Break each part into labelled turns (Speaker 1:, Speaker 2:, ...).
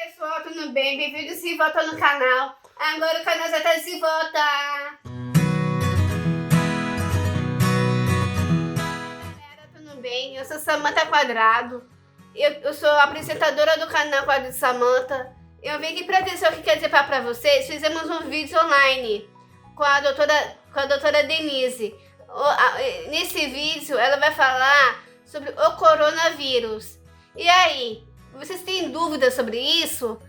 Speaker 1: Pessoal, tudo bem? Bem-vindos de volta no canal. Agora o canal já está de volta. Galera, tudo bem? Eu sou Samantha Quadrado. Eu sou a apresentadora do canal Quadrado de Samantha. Eu vim aqui para dizer o que quer dizer para vocês. Fizemos um vídeo online com a doutora Denise. Nesse vídeo ela vai falar sobre o coronavírus. E aí, vocês têm dúvidas sobre isso?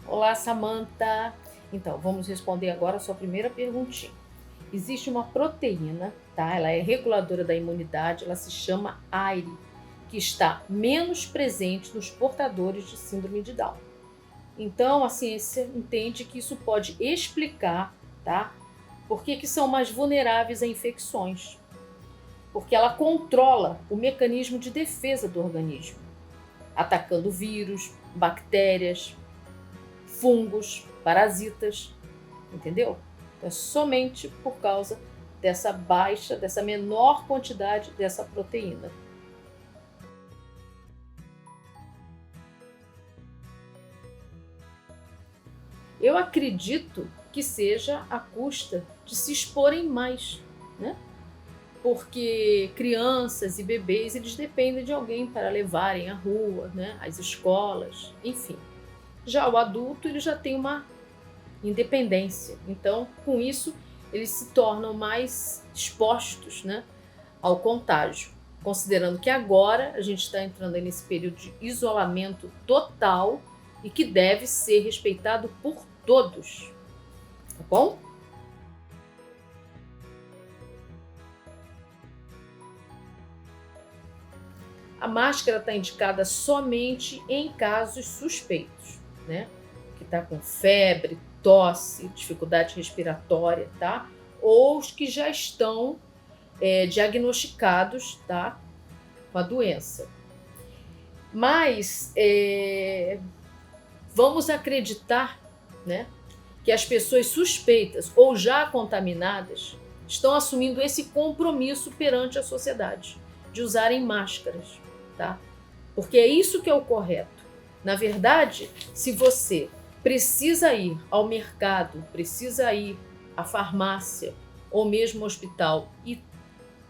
Speaker 2: Olá, Samantha. Então, vamos responder agora a sua primeira perguntinha. Existe uma proteína, tá? Ela é reguladora da imunidade, ela se chama AIRE, que está menos presente nos portadores de síndrome de Down. Então, a ciência entende que isso pode explicar, tá? Por que são mais vulneráveis a infecções? Porque ela controla o mecanismo de defesa do organismo, atacando vírus, bactérias, fungos, parasitas, entendeu? Então, é somente por causa dessa menor quantidade dessa proteína. Eu acredito que seja à custa de se exporem mais, né? Porque crianças e bebês, eles dependem de alguém para levarem à rua, né? Às escolas, enfim. Já o adulto, ele já tem uma independência. Então, com isso, eles se tornam mais expostos, né, ao contágio. Considerando que agora a gente está entrando aí nesse período de isolamento total e que deve ser respeitado por todos. Tá bom? A máscara está indicada somente em casos suspeitos, né? Que está com febre, tosse, dificuldade respiratória, tá? Ou os que já estão diagnosticados, tá? Com a doença. Mas vamos acreditar, né, que as pessoas suspeitas ou já contaminadas estão assumindo esse compromisso perante a sociedade de usarem máscaras, tá? Porque é isso que é o correto. Na verdade, se você precisa ir ao mercado, precisa ir à farmácia ou mesmo ao hospital e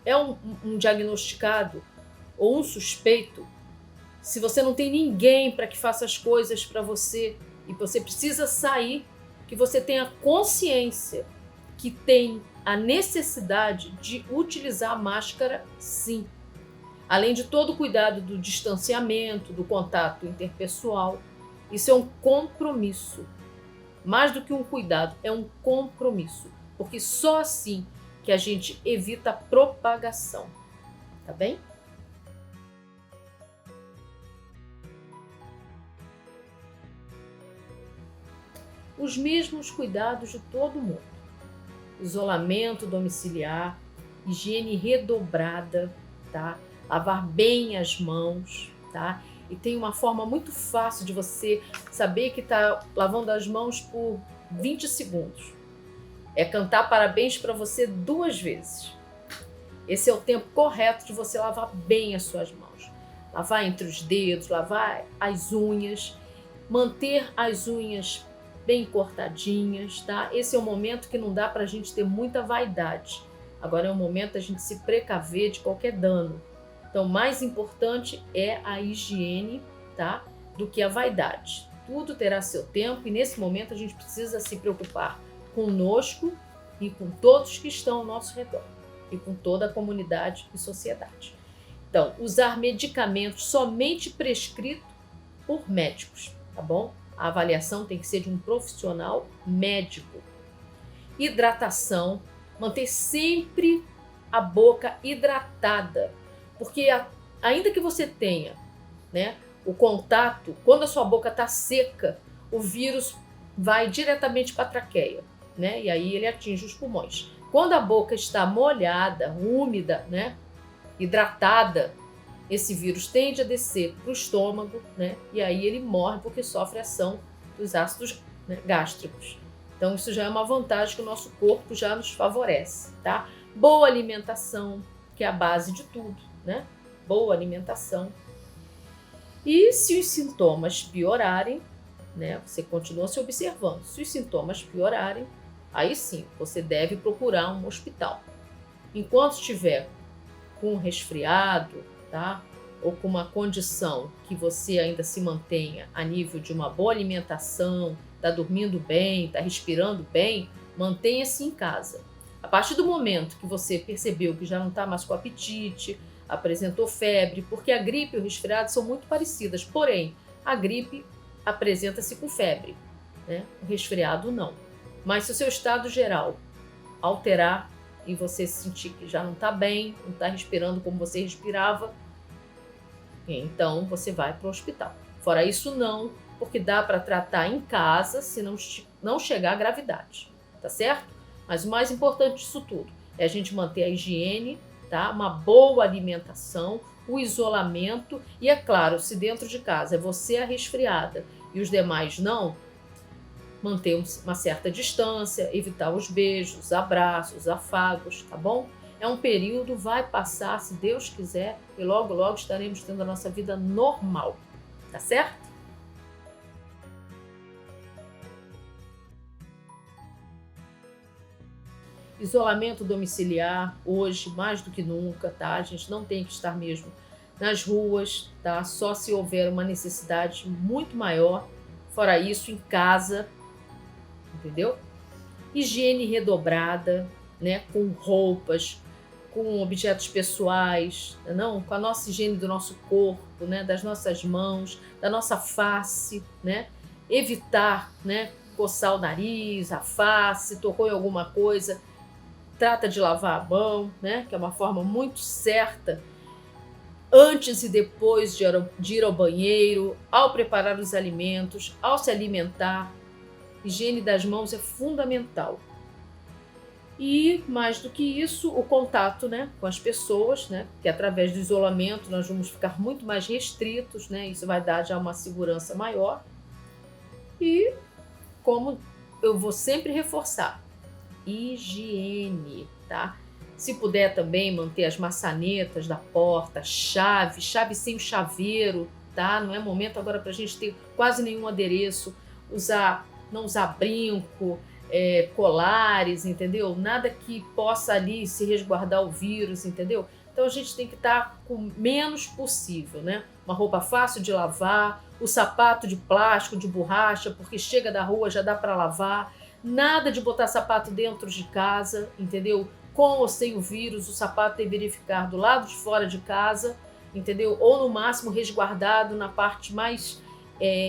Speaker 2: é um diagnosticado ou um suspeito, se você não tem ninguém para que faça as coisas para você e você precisa sair, que você tenha consciência que tem a necessidade de utilizar a máscara, sim. Além de todo o cuidado do distanciamento, do contato interpessoal. Isso é um compromisso. Mais do que um cuidado, é um compromisso. Porque só assim que a gente evita a propagação. Tá bem? Os mesmos cuidados de todo mundo. Isolamento domiciliar, higiene redobrada, tá? Lavar bem as mãos, tá? E tem uma forma muito fácil de você saber que está lavando as mãos por 20 segundos. É cantar parabéns para você 2 vezes. Esse é o tempo correto de você lavar bem as suas mãos. Lavar entre os dedos, lavar as unhas, manter as unhas bem cortadinhas, tá? Esse é o momento que não dá para a gente ter muita vaidade. Agora é o momento da gente se precaver de qualquer dano. Então, o mais importante é a higiene, tá? Do que a vaidade. Tudo terá seu tempo e nesse momento a gente precisa se preocupar conosco e com todos que estão ao nosso redor e com toda a comunidade e sociedade. Então, usar medicamentos somente prescrito por médicos, tá bom? A avaliação tem que ser de um profissional médico. Hidratação, manter sempre a boca hidratada, porque ainda que você tenha, né, o contato, quando a sua boca está seca, o vírus vai diretamente para a traqueia, né, e aí ele atinge os pulmões. Quando a boca está molhada, úmida, né, hidratada, esse vírus tende a descer para o estômago, né, e aí ele morre porque sofre ação dos ácidos, né, gástricos. Então isso já é uma vantagem que o nosso corpo já nos favorece, tá? Boa alimentação, que é a base de tudo, né? Boa alimentação. E se os sintomas piorarem, né? Você continua se observando. Se os sintomas piorarem, aí sim, você deve procurar um hospital. Enquanto estiver com um resfriado, tá? Ou com uma condição que você ainda se mantenha a nível de uma boa alimentação, está dormindo bem, está respirando bem, mantenha-se em casa. A partir do momento que você percebeu que já não está mais com apetite, apresentou febre, porque a gripe e o resfriado são muito parecidas, porém, a gripe apresenta-se com febre, né? O resfriado não. Mas se o seu estado geral alterar e você sentir que já não está bem, não está respirando como você respirava, então você vai para o hospital. Fora isso, não, porque dá para tratar em casa se não chegar à gravidade, tá certo? Mas o mais importante disso tudo é a gente manter a higiene, tá? Uma boa alimentação, o isolamento e, é claro, se dentro de casa é você a resfriada e os demais não, manter uma certa distância, evitar os beijos, os abraços, afagos, tá bom? É um período, vai passar, se Deus quiser, e logo, logo estaremos tendo a nossa vida normal, tá certo? Isolamento domiciliar, hoje, mais do que nunca, tá? A gente não tem que estar mesmo nas ruas, tá? Só se houver uma necessidade muito maior. Fora isso, em casa, entendeu? Higiene redobrada, né? Com roupas, com objetos pessoais, não? Com a nossa higiene do nosso corpo, né? Das nossas mãos, da nossa face, né? Evitar, né? Coçar o nariz, a face, tocou em alguma coisa, trata de lavar a mão, né? Que é uma forma muito certa, antes e depois de ir ao banheiro, ao preparar os alimentos, ao se alimentar. Higiene das mãos é fundamental. E, mais do que isso, o contato, né, com as pessoas, né, que através do isolamento nós vamos ficar muito mais restritos, né, isso vai dar já uma segurança maior. E, como eu vou sempre reforçar, higiene, tá? Se puder também manter as maçanetas da porta, chave sem o chaveiro, tá? Não é momento agora para a gente ter quase nenhum adereço, não usar brinco, colares, entendeu? Nada que possa ali se resguardar o vírus, entendeu? Então a gente tem que estar com o menos possível, né? Uma roupa fácil de lavar, o sapato de plástico, de borracha, porque chega da rua já dá para lavar. Nada de botar sapato dentro de casa, entendeu? Com ou sem o vírus, o sapato deveria ficar do lado de fora de casa, entendeu? Ou no máximo resguardado na parte mais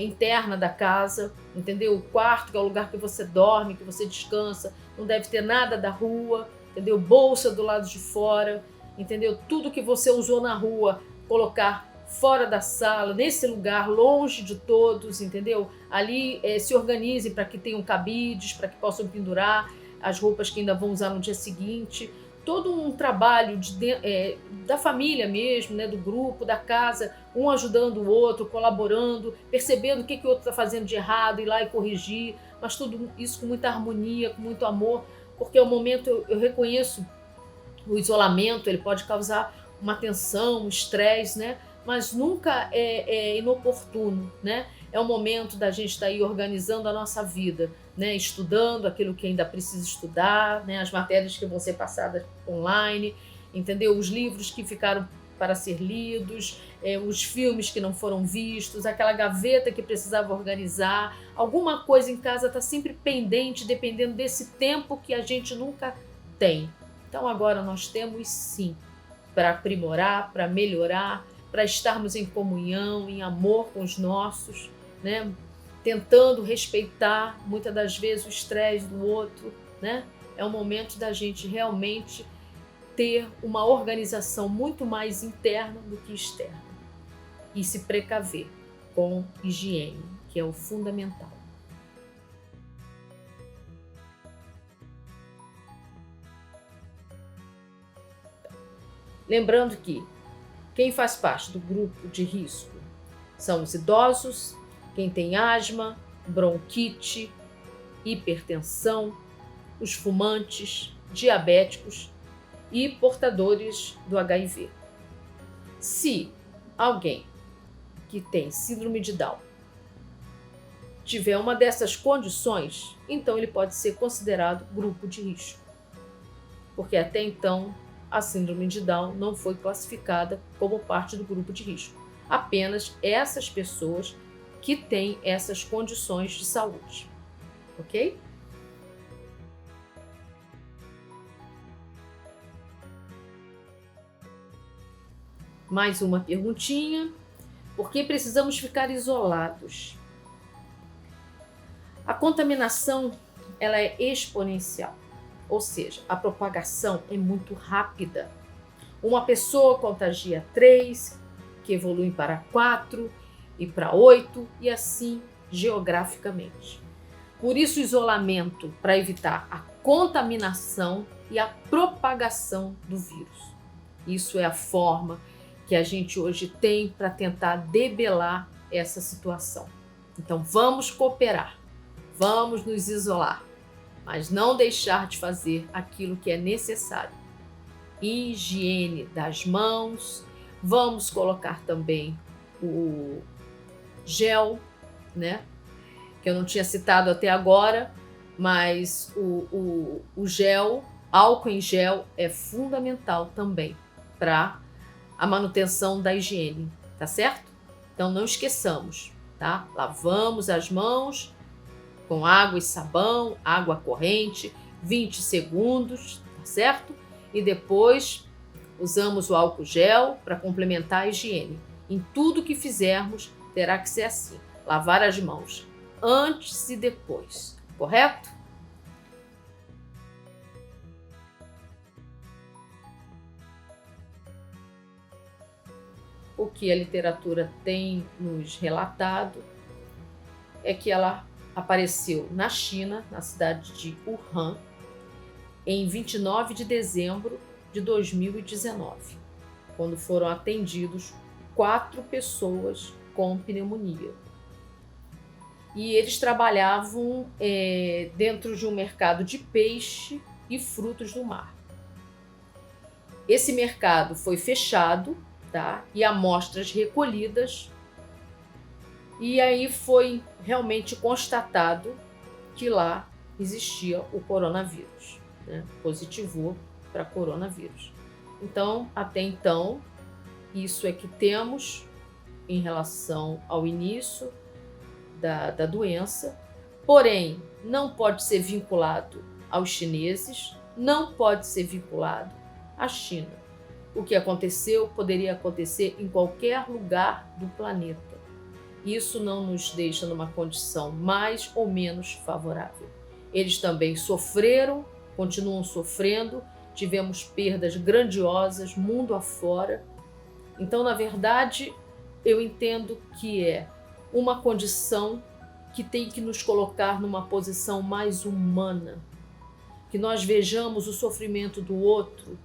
Speaker 2: interna da casa, entendeu? O quarto, que é o lugar que você dorme, que você descansa, não deve ter nada da rua, entendeu? Bolsa do lado de fora, entendeu? Tudo que você usou na rua, colocar fora da sala, nesse lugar, longe de todos, entendeu? Ali se organizem para que tenham cabides, para que possam pendurar as roupas que ainda vão usar no dia seguinte. Todo um trabalho da família mesmo, né, do grupo, da casa, um ajudando o outro, colaborando, percebendo o que o outro está fazendo de errado, ir lá e corrigir, mas tudo isso com muita harmonia, com muito amor, porque o momento, eu reconheço, o isolamento, ele pode causar uma tensão, um estresse, né? Mas nunca é inoportuno, né? É o momento da gente estar aí organizando a nossa vida, né? Estudando aquilo que ainda precisa estudar, né? As matérias que vão ser passadas online, entendeu? Os livros que ficaram para ser lidos, os filmes que não foram vistos, aquela gaveta que precisava organizar. Alguma coisa em casa está sempre pendente, dependendo desse tempo que a gente nunca tem. Então agora nós temos sim para aprimorar, para melhorar, para estarmos em comunhão, em amor com os nossos, né? Tentando respeitar muitas das vezes o estresse do outro, né? É o momento da gente realmente ter uma organização muito mais interna do que externa e se precaver com higiene, que é o fundamental. Lembrando que quem faz parte do grupo de risco são os idosos, quem tem asma, bronquite, hipertensão, os fumantes, diabéticos e portadores do HIV. Se alguém que tem síndrome de Down tiver uma dessas condições, então ele pode ser considerado grupo de risco. Porque até então a síndrome de Down não foi classificada como parte do grupo de risco. Apenas essas pessoas que têm essas condições de saúde. Ok? Mais uma perguntinha. Por que precisamos ficar isolados? A contaminação ela é exponencial, ou seja, a propagação é muito rápida. Uma pessoa contagia 3, que evoluem para 4 e para 8 e assim geograficamente. Por isso o isolamento para evitar a contaminação e a propagação do vírus. Isso é a forma que a gente hoje tem para tentar debelar essa situação. Então vamos cooperar, vamos nos isolar, mas não deixar de fazer aquilo que é necessário. Higiene das mãos, vamos colocar também o gel, né? Que eu não tinha citado até agora, mas o gel, álcool em gel é fundamental também para a manutenção da higiene, tá certo? Então não esqueçamos, tá? Lavamos as mãos com água e sabão, água corrente, 20 segundos, tá certo? E depois usamos o álcool gel para complementar a higiene. Em tudo que fizermos, terá que ser assim, lavar as mãos antes e depois, correto? O que a literatura tem nos relatado é que ela apareceu na China, na cidade de Wuhan, em 29 de dezembro de 2019, quando foram atendidos 4 pessoas com pneumonia. E eles trabalhavam dentro de um mercado de peixe e frutos do mar. Esse mercado foi fechado, tá? E amostras recolhidas, e aí foi realmente constatado que lá existia o coronavírus, né? Positivou para coronavírus. Então, até então, isso é que temos em relação ao início da doença, porém, não pode ser vinculado aos chineses, não pode ser vinculado à China. O que aconteceu poderia acontecer em qualquer lugar do planeta. Isso não nos deixa numa condição mais ou menos favorável. Eles também sofreram, continuam sofrendo, tivemos perdas grandiosas mundo afora. Então, na verdade, eu entendo que é uma condição que tem que nos colocar numa posição mais humana, que nós vejamos o sofrimento do outro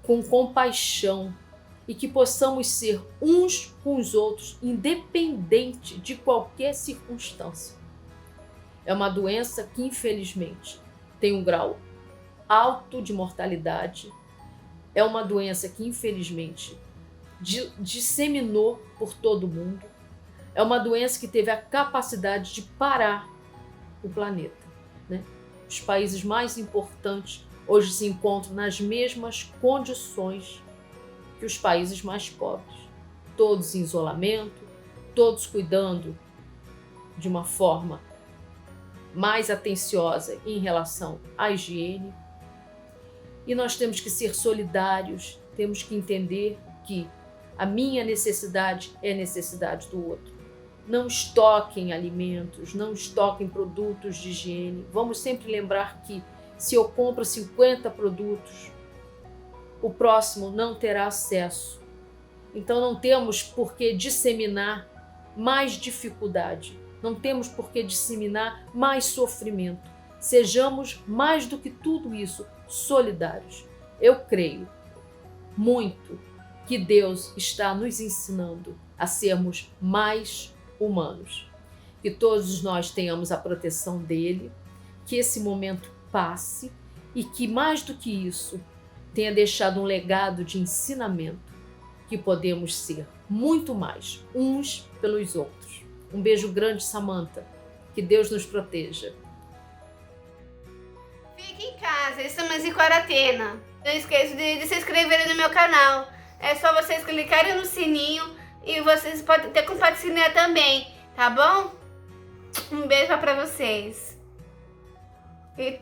Speaker 2: com compaixão e que possamos ser uns com os outros, independente de qualquer circunstância. É uma doença que, infelizmente, tem um grau alto de mortalidade, é uma doença que, infelizmente, disseminou por todo o mundo, é uma doença que teve a capacidade de parar o planeta, né? Os países mais importantes hoje se encontram nas mesmas condições que os países mais pobres, todos em isolamento, todos cuidando de uma forma mais atenciosa em relação à higiene. E nós temos que ser solidários, temos que entender que a minha necessidade é a necessidade do outro. Não estoquem alimentos, não estoquem produtos de higiene. Vamos sempre lembrar que se eu compro 50 produtos, o próximo não terá acesso. Então não temos por que disseminar mais dificuldade, não temos por que disseminar mais sofrimento. Sejamos, mais do que tudo isso, solidários. Eu creio muito que Deus está nos ensinando a sermos mais humanos. Que todos nós tenhamos a proteção dele, que esse momento passe e que, mais do que isso, tenha deixado um legado de ensinamento, que podemos ser muito mais uns pelos outros. Um beijo grande, Samantha. Que Deus nos proteja.
Speaker 1: Fique em casa, estamos em quarentena. Não esqueça de se inscreverem no meu canal. É só vocês clicarem no sininho e vocês podem ter compartilhar também, tá bom? Um beijo pra vocês. E